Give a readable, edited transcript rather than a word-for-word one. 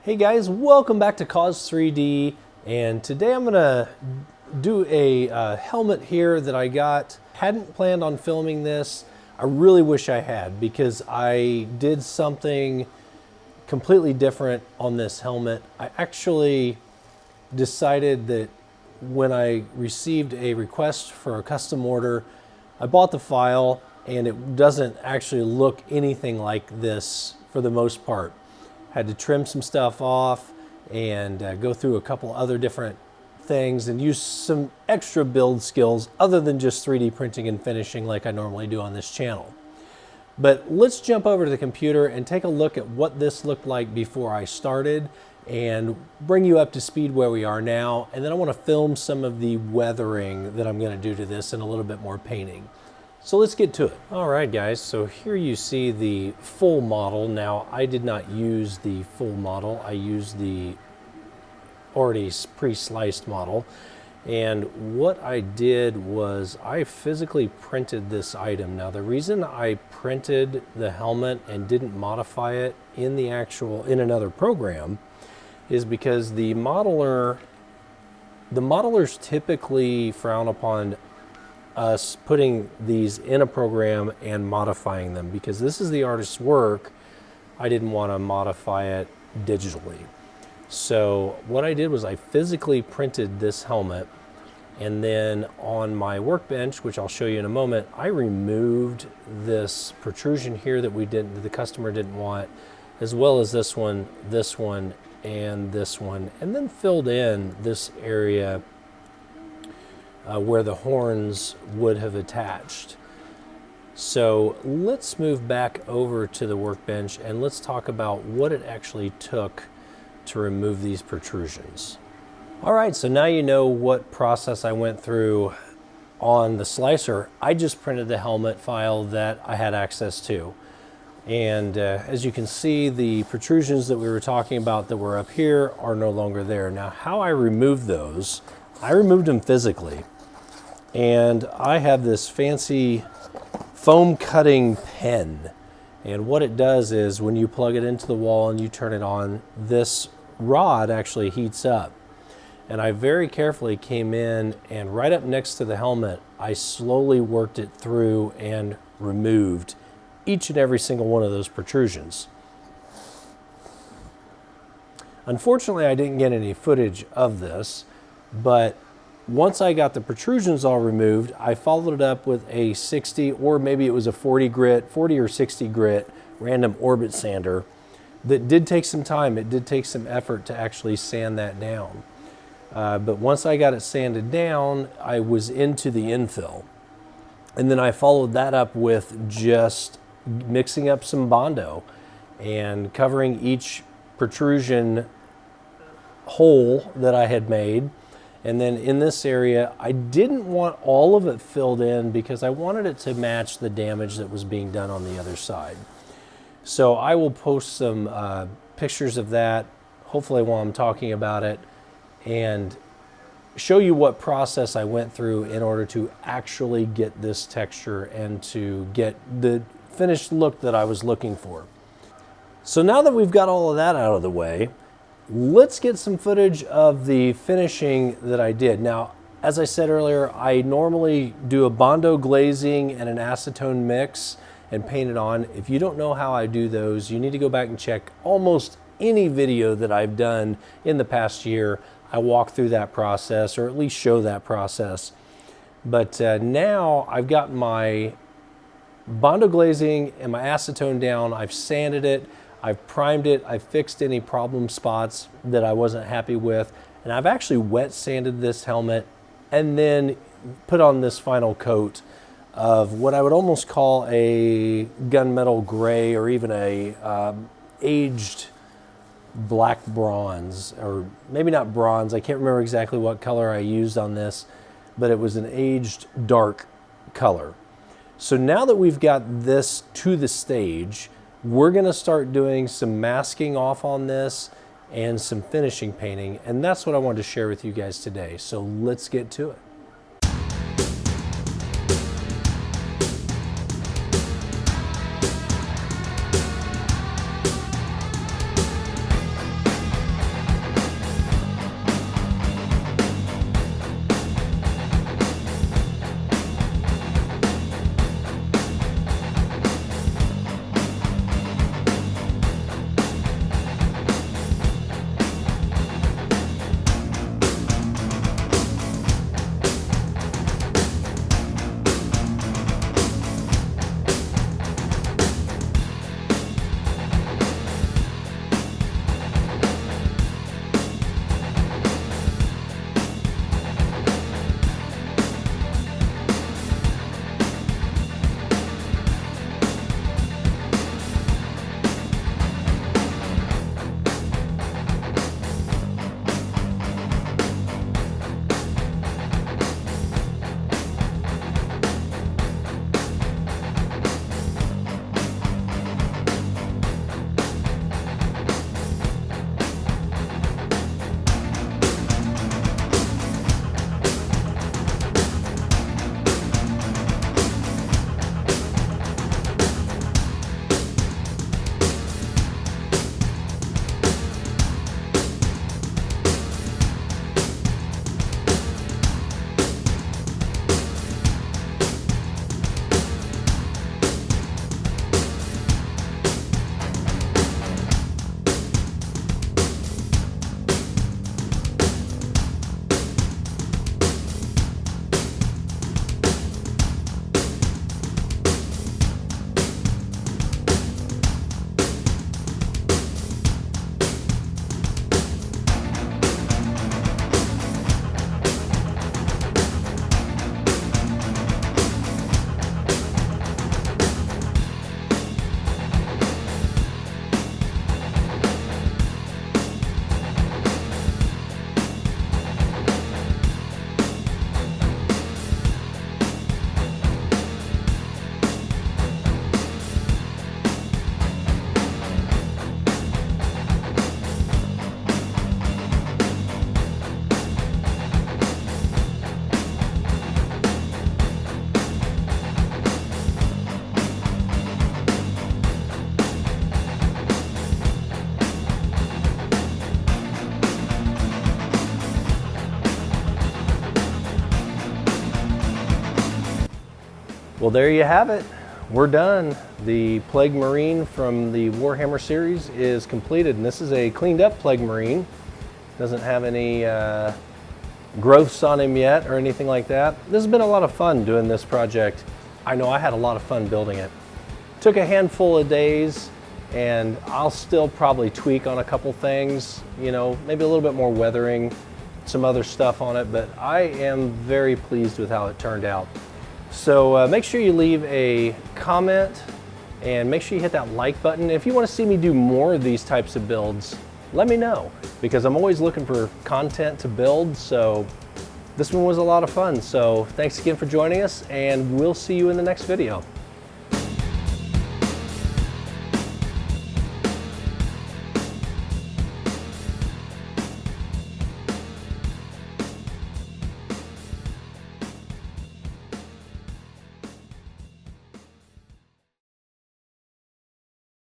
Hey guys, welcome back to Cause 3D, and today I'm gonna do a helmet here that I got. Hadn't planned on filming this. I really wish I had, because I did something completely different on this helmet. I actually decided that when I received a request for a custom order, I bought the file and it doesn't actually look anything like this for the most part. Had to trim some stuff off and go through a couple other different things and use some extra build skills other than just 3D printing and finishing like I normally do on this channel. But let's jump over to the computer and take a look at what this looked like before I started and bring you up to speed where we are now. And then I want to film some of the weathering that I'm going to do to this and a little bit more painting. So let's get to it. All right, guys, so here you see the full model. Now, I did not use the full model. I used the already pre-sliced model. And what I did was I physically printed this item. Now, the reason I printed the helmet and didn't modify it in another program is because the modelers typically frown upon us putting these in a program and modifying them, because this is the artist's work. I didn't want to modify it digitally. So what I did was I physically printed this helmet, and then on my workbench, which I'll show you in a moment, I removed this protrusion here that the customer didn't want, as well as this one, and this one, and then filled in this area where the horns would have attached. So let's move back over to the workbench and let's talk about what it actually took to remove these protrusions. All right, so now you know what process I went through on the slicer. I just printed the helmet file that I had access to. And as you can see, the protrusions that we were talking about that were up here are no longer there. Now, how I removed those, I removed them physically. And I have this fancy foam cutting pen. And what it does is when you plug it into the wall and you turn it on, this rod actually heats up. And I very carefully came in and right up next to the helmet, I slowly worked it through and removed each and every single one of those protrusions. Unfortunately, I didn't get any footage of this, but once I got the protrusions all removed, I followed it up with a 60, or maybe it was a 40 or 60 grit random orbit sander. That did take some time. It did take some effort to actually sand that down. But once I got it sanded down, I was into the infill. And then I followed that up with just mixing up some Bondo and covering each protrusion hole that I had made. And then in this area, I didn't want all of it filled in because I wanted it to match the damage that was being done on the other side. So I will post some pictures of that, hopefully while I'm talking about it, and show you what process I went through in order to actually get this texture and to get the finished look that I was looking for. So now that we've got all of that out of the way, let's get some footage of the finishing that I did. Now, as I said earlier, I normally do a Bondo glazing and an acetone mix and paint it on. If you don't know how I do those, you need to go back and check almost any video that I've done in the past year. I walk through that process, or at least show that process. But now I've got my Bondo glazing and my acetone down. I've sanded it. I've primed it, I've fixed any problem spots that I wasn't happy with, and I've actually wet sanded this helmet and then put on this final coat of what I would almost call a gunmetal gray, or even a aged black bronze, or maybe not bronze. I can't remember exactly what color I used on this, but it was an aged dark color. So now that we've got this to the stage, we're going to start doing some masking off on this and some finishing painting, and that's what I wanted to share with you guys today. So let's get to it. Well, there you have it. We're done. The Plague Marine from the Warhammer series is completed, and this is a cleaned up Plague Marine. Doesn't have any growths on him yet or anything like that. This has been a lot of fun doing this project. I know I had a lot of fun building it. Took a handful of days, and I'll still probably tweak on a couple things, you know, maybe a little bit more weathering, some other stuff on it, but I am very pleased with how it turned out. So make sure you leave a comment and make sure you hit that like button. If you want to see me do more of these types of builds, let me know, because I'm always looking for content to build. So this one was a lot of fun. So thanks again for joining us, and we'll see you in the next video.